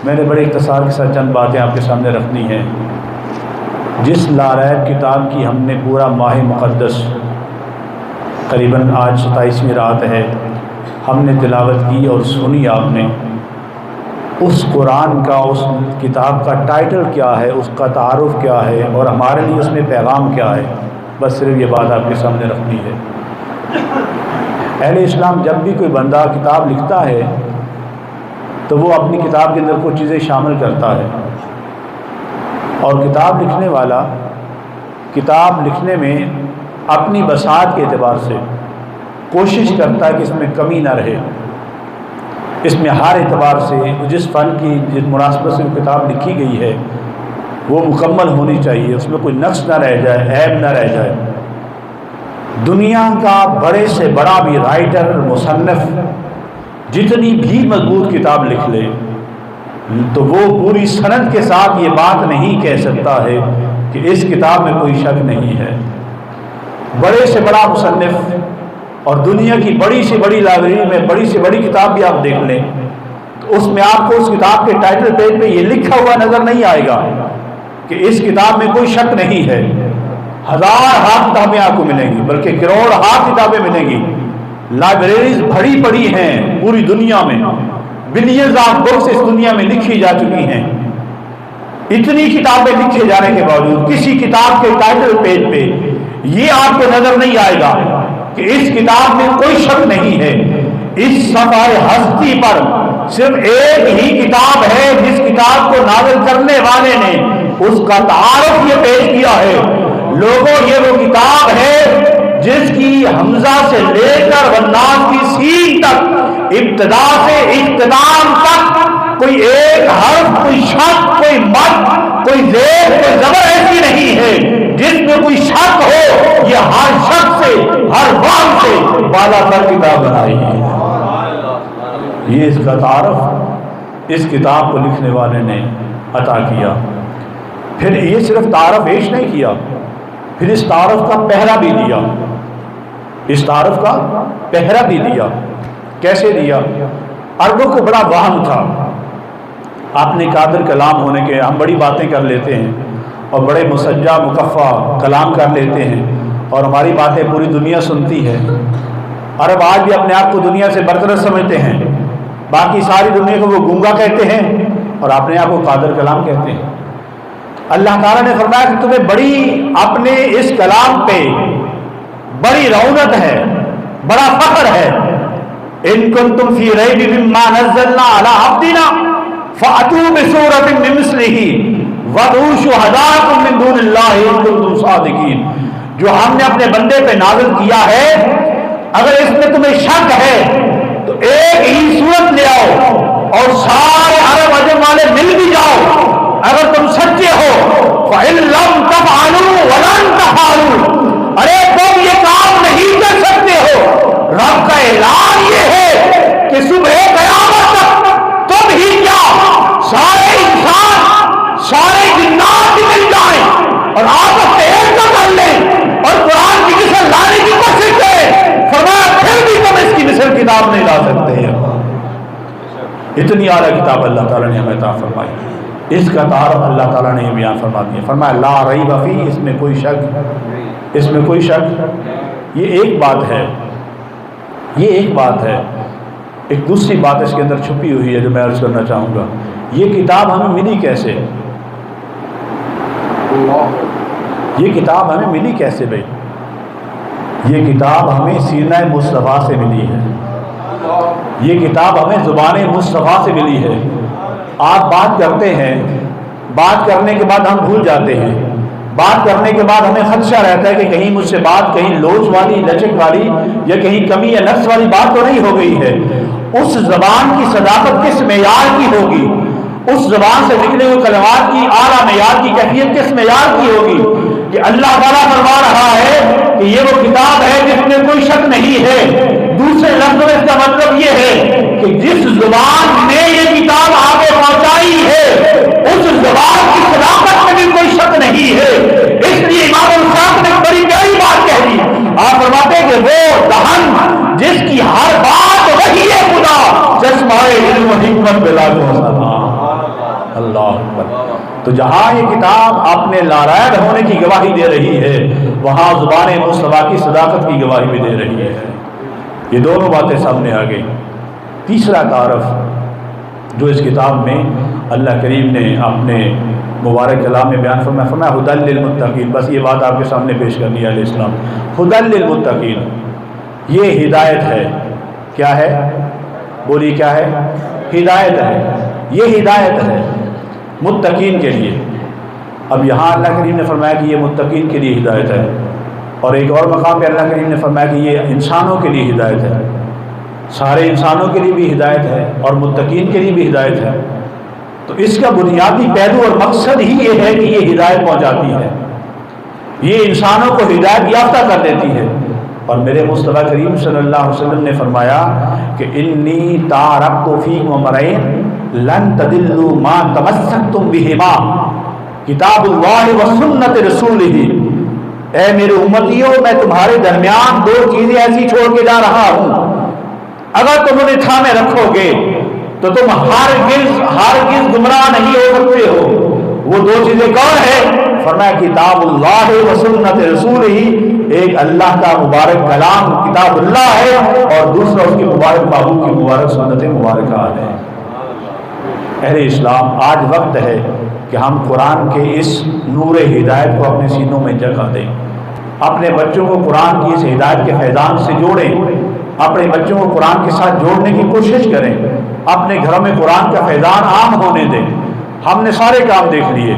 میں نے بڑے اختصار کے ساتھ چند باتیں آپ کے سامنے رکھنی ہیں۔ جس لاریب کتاب کی ہم نے پورا ماہ مقدس قریباً آج 27ویں رات ہے ہم نے تلاوت کی اور سنی آپ نے، اس قرآن کا، اس کتاب کا ٹائٹل کیا ہے، اس کا تعارف کیا ہے اور ہمارے لیے اس میں پیغام کیا ہے، بس صرف یہ بات آپ کے سامنے رکھنی ہے۔ اہل اسلام جب بھی کوئی بندہ کتاب لکھتا ہے تو وہ اپنی کتاب کے اندر کچھ چیزیں شامل کرتا ہے، اور کتاب لکھنے والا کتاب لکھنے میں اپنی بساط کے اعتبار سے کوشش کرتا ہے کہ اس میں کمی نہ رہے، اس میں ہر اعتبار سے جس فن کی جس مناسبت سے وہ کتاب لکھی گئی ہے وہ مکمل ہونی چاہیے، اس میں کوئی نقص نہ رہ جائے، عیب نہ رہ جائے۔ دنیا کا بڑے سے بڑا بھی رائٹر، مصنف جتنی بھی مضبوط کتاب لکھ لے تو وہ پوری سند کے ساتھ یہ بات نہیں کہہ سکتا ہے کہ اس کتاب میں کوئی شک نہیں ہے۔ بڑے سے بڑا مصنف اور دنیا کی بڑی سے بڑی لائبریری میں بڑی سے بڑی کتاب بھی آپ دیکھ لیں تو اس میں آپ کو اس کتاب کے ٹائٹل پیج پہ یہ لکھا ہوا نظر نہیں آئے گا کہ اس کتاب میں کوئی شک نہیں ہے۔ ہزار ہاتھ کتابیں آپ کو ملیں گی، بلکہ کروڑ ہاتھ کتابیں ملیں گی۔ لائبریریز بھری پڑی ہیں پوری دنیا میں، بلینز آف بکس اس دنیا میں لکھی جا چکی ہیں۔ اتنی کتابیں لکھے جانے کے باوجود کسی کتاب کے ٹائٹل پیج پہ یہ آپ کو نظر نہیں آئے گا کہ اس کتاب میں کوئی شک نہیں ہے۔ اس صفحہ ہستی پر صرف ایک ہی کتاب ہے جس کتاب کو نازل کرنے والے نے اس کا تعارف یہ پیش کیا ہے۔ لوگوں، یہ وہ کتاب ہے جس کی حمزہ سے لے کر والناس کی سین تک، ابتدا سے اختتام تک کوئی ایک حرف، کوئی شک، کوئی مد، کوئی زیر، کوئی زبر ایسی نہیں ہے جس میں کوئی شک ہو۔ یہ ہر شک سے، ہر باب سے بالا تر کتاب بنائی ہے۔ یہ اس کا تعارف اس کتاب کو لکھنے والے نے عطا کیا۔ پھر یہ صرف تعارف پیش نہیں کیا، پھر اس تعارف کا پہرا بھی دیا۔ اس تعارف کا پہرا بھی دیا۔ کیسے دیا؟ عربوں کو بڑا وہم تھا اپنے قادر کلام ہونے کے، ہم بڑی باتیں کر لیتے ہیں اور بڑے مسجع مکفہ کلام کر لیتے ہیں اور ہماری باتیں پوری دنیا سنتی ہے۔ عرب آج بھی اپنے آپ کو دنیا سے برتر سمجھتے ہیں، باقی ساری دنیا کو وہ گونگا کہتے ہیں اور اپنے آپ کو قادر کلام کہتے ہیں۔ اللہ تعالیٰ نے فرمایا کہ تمہیں بڑی اپنے اس کلام پہ بڑی رونق ہے، بڑا فخر ہے۔ ان کنتم فی ریب مما نزلنا علی عبدنا فأتوا بسورۃ من مثلہ وادعوا شہداءکم من دون اللہ ان کنتم صادقین۔ جو ہم نے اپنے بندے پہ نازل کیا ہے، اگر اس میں تمہیں شک ہے تو ایک ہی صورت لے آؤ اور سارے عرب عجم والے مل بھی جاؤ۔ اگر تم سچے ہو فَإِن لَّمْ تَفْعَلُوا وَلَن تَفْعَلُوا، ارے تم یہ کام نہیں کر سکتے ہو۔ رب کا اعلان یہ ہے کہ صبح قیامت تک تم ہی کیا، سارے انسان، سارے جنات بھی مل جائیں اور آپس میں ایک کر لیں اور قرآن کی مثل لانے کی کوشش کریں، فرمایا پھر بھی تم اس کی مثل کتاب نہیں لا سکتے ہیں۔ اتنی اعلیٰ کتاب اللہ تعالیٰ نے ہمیں عطا فرمائی۔ اس کا تعارف اللہ تعالیٰ نے یہ بیان فرما دیا، فرمایا لا ریب فیہ، اس میں کوئی شک، اس میں کوئی شک۔ یہ ایک بات ہے، یہ ایک بات ہے۔ ایک دوسری بات اس کے اندر چھپی ہوئی ہے جو میں عرض کرنا چاہوں گا۔ یہ کتاب ہمیں ملی کیسے؟ یہ کتاب ہمیں ملی کیسے بھائی؟ یہ کتاب ہمیں سینہ مصطفیٰ سے ملی ہے، یہ کتاب ہمیں زبان مصطفیٰ سے ملی ہے۔ آپ بات کرتے ہیں، بات کرنے کے بعد ہم بھول جاتے ہیں، بات کرنے کے بعد ہمیں خدشہ رہتا ہے کہ کہیں مجھ سے بات کہیں لوچ والی، لچک والی یا کہیں کمی یا نقص والی بات تو نہیں ہو گئی ہے۔ اس زبان کی صداقت کس معیار کی ہوگی، اس زبان سے نکلے ہوئے کلمات کی اعلیٰ معیار کی کیفیت کس معیار کی ہوگی کہ اللہ تعالیٰ فرما رہا ہے کہ یہ وہ کتاب ہے جس میں کوئی شک نہیں ہے۔ دوسرے لفظوں میں اس کا مطلب یہ ہے کہ جس زبان نے یہ کتاب آگے پہنچائی ہے اس زبان کی صداقت میں بھی کوئی شک نہیں ہے۔ اس لیے امام الشاف نے بڑی پیاری بات کہہ دی، آپ فرماتے ہیں کہ وہ دہن جس کی ہر بات وحی خدا، چشمہ علم و حکمت بلا اکبر۔ تو جہاں یہ کتاب اپنے لارائب ہونے کی گواہی دے رہی ہے، وہاں زبان مصطفیٰ کی صداقت کی گواہی بھی دے رہی ہے۔ یہ دونوں باتیں سامنے آ گئی۔ تیسرا تعارف جو اس کتاب میں اللہ کریم نے اپنے مبارک کلام میں بیان فرمایا ھدی للمتقین، بس یہ بات آپ کے سامنے پیش کرنی ہے علیہ السلام۔ ھدی للمتقین، یہ ہدایت ہے۔ کیا ہے؟ بولی کیا ہے؟ ہدایت ہے۔ یہ ہدایت ہے متقین کے لیے۔ اب یہاں اللہ کریم نے فرمایا کہ یہ متقین کے لیے ہدایت ہے، اور ایک اور مقام پہ اللہ کریم نے فرمایا کہ یہ انسانوں کے لیے ہدایت ہے۔ سارے انسانوں کے لیے بھی ہدایت ہے اور متقین کے لیے بھی ہدایت ہے۔ تو اس کا بنیادی پہلو اور مقصد ہی یہ ہے کہ یہ ہدایت پہنچاتی ہے، یہ انسانوں کو ہدایت یافتہ کر دیتی ہے۔ اور میرے مصطفیٰ کریم صلی اللہ علیہ وسلم نے فرمایا کہ انی تارکت فیکم امرین لن تضلوا ما تمسکتم بہما کتاب اللہ و سنت رسولہ۔ اے میرے امتیوں، میں تمہارے درمیان دو چیزیں ایسی چھوڑ کے جا رہا ہوں، اگر تم انہیں تھامے رکھو گے تو تم ہرگز گمراہ نہیں ہو سکتے ہو۔ وہ دو چیزیں کون ہیں؟ فرمایا کتاب اللہ و سنت رسول ہی، ایک اللہ کا مبارک کلام کتاب اللہ ہے، اور دوسرا اس کی مبارک محبوب کی مبارک سنت مبارکات ہے۔ اہل اسلام، آج وقت ہے کہ ہم قرآن کے اس نور ہدایت کو اپنے سینوں میں جگہ دیں، اپنے بچوں کو قرآن کی اس ہدایت کے فیضان سے جوڑیں، اپنے بچوں کو قرآن کے ساتھ جوڑنے کی کوشش کریں، اپنے گھروں میں قرآن کا فیضان عام ہونے دیں۔ ہم نے سارے کام دیکھ لیے،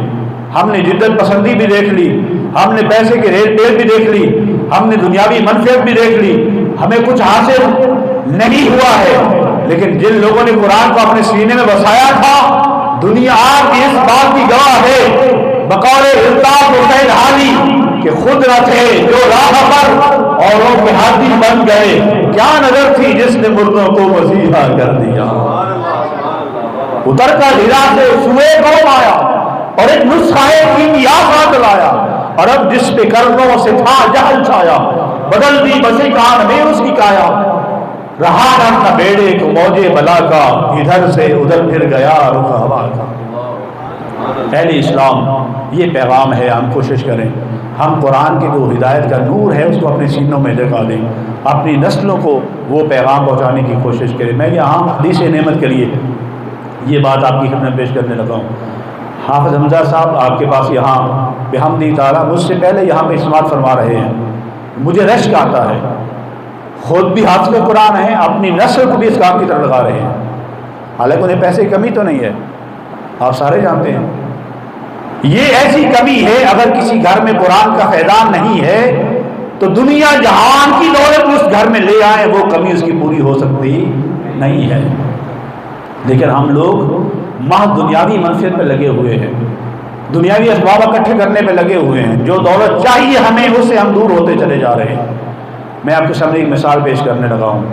ہم نے جدت پسندی بھی دیکھ لی، ہم نے پیسے کی ریٹ ٹیل بھی دیکھ لی، ہم نے دنیاوی منفعت بھی دیکھ لی، ہمیں کچھ حاصل نہیں ہوا ہے، لیکن جن لوگوں نے قرآن کو اپنے سینے میں بسایا تھا، دنیا آپ کی اس بات کی گواہ ہے بقول الطاف حسین حالی کہ خود نہ تھے جو راہ پر اوروں کے ہاتھی بن گئے، کیا نظر تھی جس نے مردوں کو مسیحا کر دیا۔ اتر کر ہرا سے سوئے قوم آیا اور ایک نسخہ کیمیا ساتھ لایا، اور اب جس پہ کرنوں سے تھا جہل چھایا، بدل دی بسی کان میں اس کی کایا، رہا نہ بیڑے کو موجے بلا کا، ادھر سے ادھر پھر گیا رخ ہوا کا۔ اہل اسلام، یہ پیغام ہے، ہم کوشش کریں ہم قرآن کے جو ہدایت کا نور ہے اس کو اپنے سینوں میں جگہ دیں، اپنی نسلوں کو وہ پیغام پہنچانے کی کوشش کریں۔ میں یہاں حدیث نعمت کے لیے یہ بات آپ کی خدمت پیش کرنے لگا ہوں۔ حافظ حمزہ صاحب آپ کے پاس یہاں بحمدی تعالیٰ مجھ سے پہلے یہاں پہ استعمال فرما رہے ہیں، مجھے رشک آتا ہے، خود بھی حافظ قرآن ہیں، اپنی نسل کو بھی اس کام کی طرف لگا رہے ہیں، حالانکہ انہیں پیسے کی کمی تو نہیں ہے، آپ سارے جانتے ہیں۔ یہ ایسی کمی ہے، اگر کسی گھر میں قرآن کا فیضان نہیں ہے تو دنیا جہان کی دولت اس گھر میں لے آئے، وہ کمی اس کی پوری ہو سکتی نہیں ہے۔ لیکن ہم لوگ محض دنیاوی منفعت پہ لگے ہوئے ہیں، دنیاوی اسباب اکٹھے کرنے پہ لگے ہوئے ہیں، جو دولت چاہیے ہمیں اس سے ہم دور ہوتے چلے جا رہے ہیں۔ میں آپ کے سامنے ایک مثال پیش کرنے لگا ہوں۔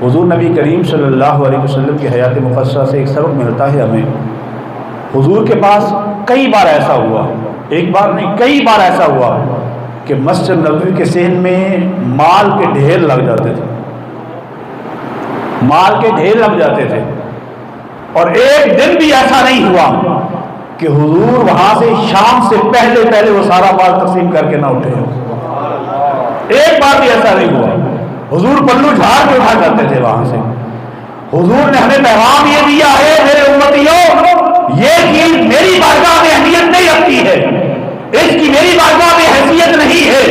حضور نبی کریم صلی اللہ علیہ وسلم کی حیات مقدسہ سے ایک سبق ملتا ہے ہمیں۔ حضور کے پاس کئی بار ایسا ہوا، ایک بار نہیں کئی بار ایسا ہوا کہ مسجد نبوی کے صحن میں مال کے ڈھیر لگ جاتے تھے، مال کے ڈھیر لگ جاتے تھے، اور ایک دن بھی ایسا نہیں ہوا کہ حضور وہاں سے شام سے پہلے وہ سارا مال تقسیم کر کے نہ اٹھے۔ ایک بار بھی ایسا نہیں ہوا، حضور پلو جھاڑ کے اٹھا جاتے تھے وہاں سے۔ حضور نے ہمیں پیغام یہ دیا ہے، میرے امتیوں، یہ چیز میری بارگاہ میں اہمیت نہیں رکھتی ہے، اس کی میری بارگاہ میں حیثیت نہیں ہے۔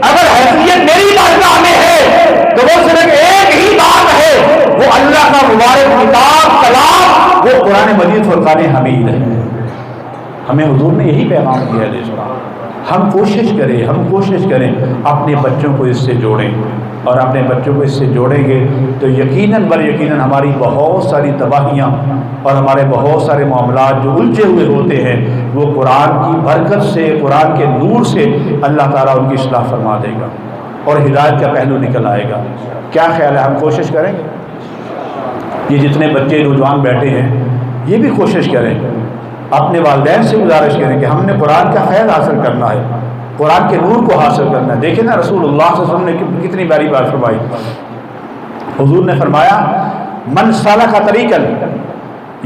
اگر حیثیت میری بارگاہ میں ہے تو وہ صرف ایک ہی بات ہے، وہ اللہ کا مبارک کتاب کلام، وہ قرآن مجید فرقان حمید ہے۔ ہمیں حضور نے یہی پیغام دیا ہے۔ ہم کوشش کریں اپنے بچوں کو اس سے جوڑیں، اور اپنے بچوں کو اس سے جوڑیں گے تو یقیناً بر یقیناً ہماری بہت ساری تباہیاں اور ہمارے بہت سارے معاملات جو الجھے ہوئے ہوتے ہیں وہ قرآن کی برکت سے، قرآن کے نور سے اللہ تعالیٰ ان کی اصلاح فرما دے گا اور ہدایت کا پہلو نکل آئے گا۔ کیا خیال ہے، ہم کوشش کریں گے؟ یہ جتنے بچے نوجوان بیٹھے ہیں یہ بھی کوشش کریں، اپنے والدین سے گزارش کریں کہ ہم نے قرآن کا فیض حاصل کرنا ہے، قرآن کے نور کو حاصل کرنا ہے۔ دیکھیں نا رسول اللہ صلی اللہ علیہ وسلم نے کتنی باری بات فرمائی۔ حضور نے فرمایا من سلک طریقا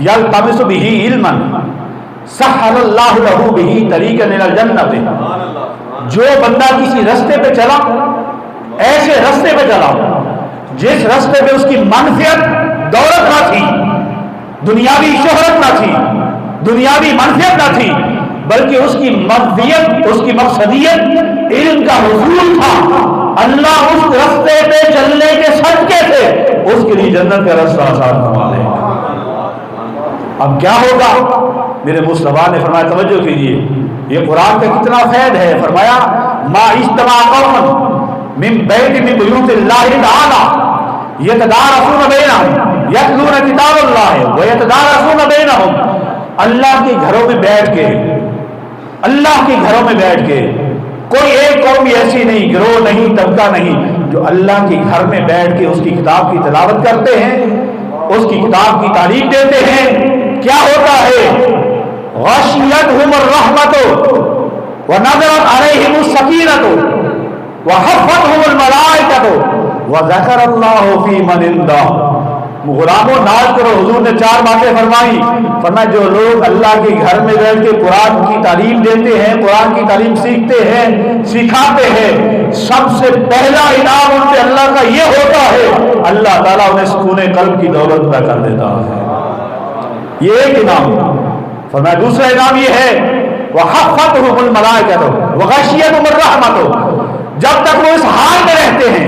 یلتمس بہ علما، سہل اللہ لہ بہ طریقا الی الجنۃ، جو بندہ کسی رستے پہ چلا، ایسے رستے پہ چلا جس رستے پہ اس کی منفعت دولت نہ تھی، دنیاوی شہرت نہ تھی، دنیاوی منفعت نہ تھی، بلکہ اس کی مقصدیت، اس کی مقصدیت علم کا حصول تھا، اللہ اس رستے پہ چلنے کے صدقے سے اس کے لیے جنت کا رستہ آسان کروا دے۔ اب کیا ہوگا؟ میرے مصطفیٰ نے فرمایا، توجہ کیجیے، یہ قرآن کا کتنا فیض ہے۔ فرمایا ما اجتمع قوم من بیت من بیوت اللہ تعالی یتدارسون بینہم یتلون کتاب اللہ ویتدارسون بینہم، اللہ کے گھروں میں بیٹھ کے، اللہ کے گھروں میں بیٹھ کے، کوئی ایک قوم ایسی نہیں، گروہ نہیں، طبقہ نہیں، جو اللہ کے گھر میں بیٹھ کے اس کی کتاب کی تلاوت کرتے ہیں، اس کی کتاب کی تعلیم دیتے ہیں۔ کیا ہوتا ہے؟ غشیتہم الرحمۃ ونزلت علیہم السکینۃ وحفتہم الملائکۃ وذکر اللہ فی من عندہ۔ غلاموں ناز کرو، حضور نے 4 باتیں فرمائی۔ فرمایا جو لوگ اللہ کے گھر میں بیٹھ کے قرآن کی تعلیم دیتے ہیں، قرآن کی تعلیم سیکھتے ہیں، سکھاتے ہیں، سب سے پہلا انعام ان پہ اللہ کا یہ ہوتا ہے، اللہ تعالیٰ انہیں سکون قلب کی دولت عطا کر دیتا ہے۔ یہ ایک انعام۔ فرمایا دوسرا انعام یہ ہے وحفتہم الملائکۃ وغشیتہم الرحمۃ، جب تک وہ اس حال میں رہتے ہیں،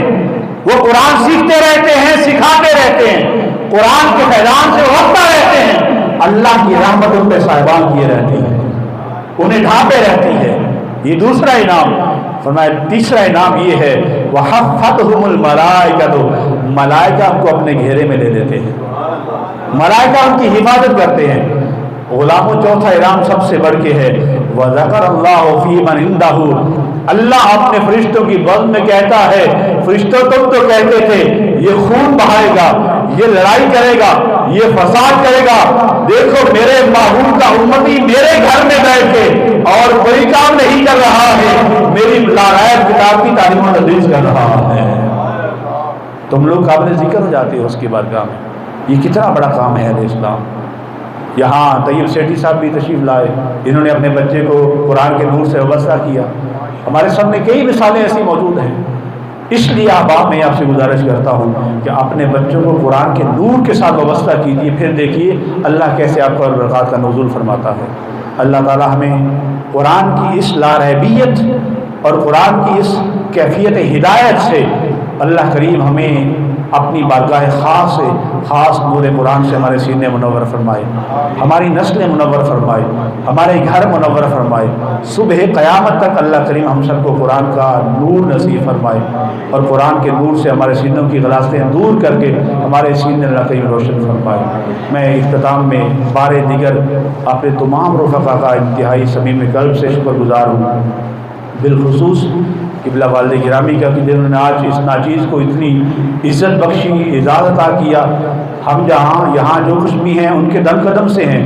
وہ قرآن سیکھتے رہتے ہیں، سکھاتے رہتے ہیں، قرآن کے فیضان سے وابستہ رہتے ہیں، اللہ کی رحمت ان پہ صاحبان کیے رہتی ہے، انہیں ڈھانپے رہتی ہے۔ یہ دوسرا انعام۔ فرمایا تیسرا انعام یہ ہے وحفتہم الملائکۃ، ملائکہ ان کو اپنے گھیرے میں لے لیتے ہیں، ملائکہ ان کی حفاظت کرتے ہیں۔ غلاموں چوتھا انعام سب سے بڑھ کے ہے وذکر اللہ فی من عندہ، اللہ اپنے فرشتوں کی بزم میں کہتا ہے، فرشتوں تم تو کہتے تھے یہ خون بہائے گا، یہ لڑائی کرے گا، یہ فساد کرے گا، دیکھو میرے محبوب کا امتی میرے گھر میں بیٹھ کے اور کوئی کام نہیں کر رہا ہے، میری لارائب کتاب کی تعلیم و تدریس کر رہا ہے۔ تم لوگ قابل ذکر ہو جاتے ہو اس کی بارگاہ میں۔ یہ کتنا بڑا کام ہے اسلام۔ یہاں طیب سیٹھی صاحب بھی تشریف لائے، انہوں نے اپنے بچے کو قرآن کے نور سے وابستہ کیا۔ ہمارے سامنے کئی مثالیں ایسی موجود ہیں۔ اس لیے احباب میں آپ سے گزارش کرتا ہوں کہ اپنے بچوں کو قرآن کے نور کے ساتھ وابستہ کیجیے، پھر دیکھیے اللہ کیسے آپ پر برکات کا نزول فرماتا ہے۔ اللہ تعالی ہمیں قرآن کی اس لارہبیت اور قرآن کی اس کیفیت ہدایت سے اللہ کریم ہمیں اپنی بارگاہ خاص سے خاص نور قرآن سے ہمارے سینے منور فرمائے، ہماری نسلیں منور فرمائے، ہمارے گھر منور فرمائے، صبح قیامت تک اللہ کریم ہم سب کو قرآن کا نور نصیب فرمائے، اور قرآن کے نور سے ہمارے سینوں کی غلاظتیں دور کر کے ہمارے سینے اللہ کریم روشن فرمائے۔ میں اختتام میں بار دیگر اپنے تمام رفقا کا انتہائی صمیم قلب سے شکر گزار ہوں، بالخصوص قبلہ والد گرامی کا کہ جنہوں نے آج اس ناچیز کو اتنی عزت بخشی، اعزاز عطا کیا۔ ہم جہاں یہاں جو کچھ بھی ہیں ان کے دم قدم سے ہیں،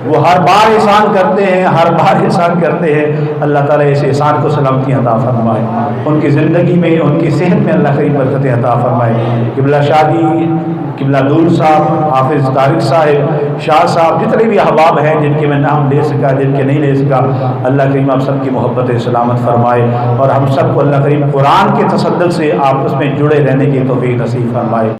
وہ ہر بار احسان کرتے ہیں، ہر بار احسان کرتے ہیں۔ اللہ تعالیٰ اس احسان کو سلامتی عطا فرمائے، ان کی زندگی میں، ان کی صحت میں اللہ کریم برکتیں عطا فرمائے۔ قبلہ شادی، قبلہ دول صاحب، حافظ طارق صاحب، شاہ صاحب، جتنے بھی احباب ہیں جن کے میں نام لے سکا، جن کے نہیں لے سکا، اللہ کریم آپ سب کی محبت سلامت فرمائے، اور ہم سب کو اللہ کریم قرآن کے تصدق سے آپس میں جڑے رہنے کی توفیق نصیب فرمائے۔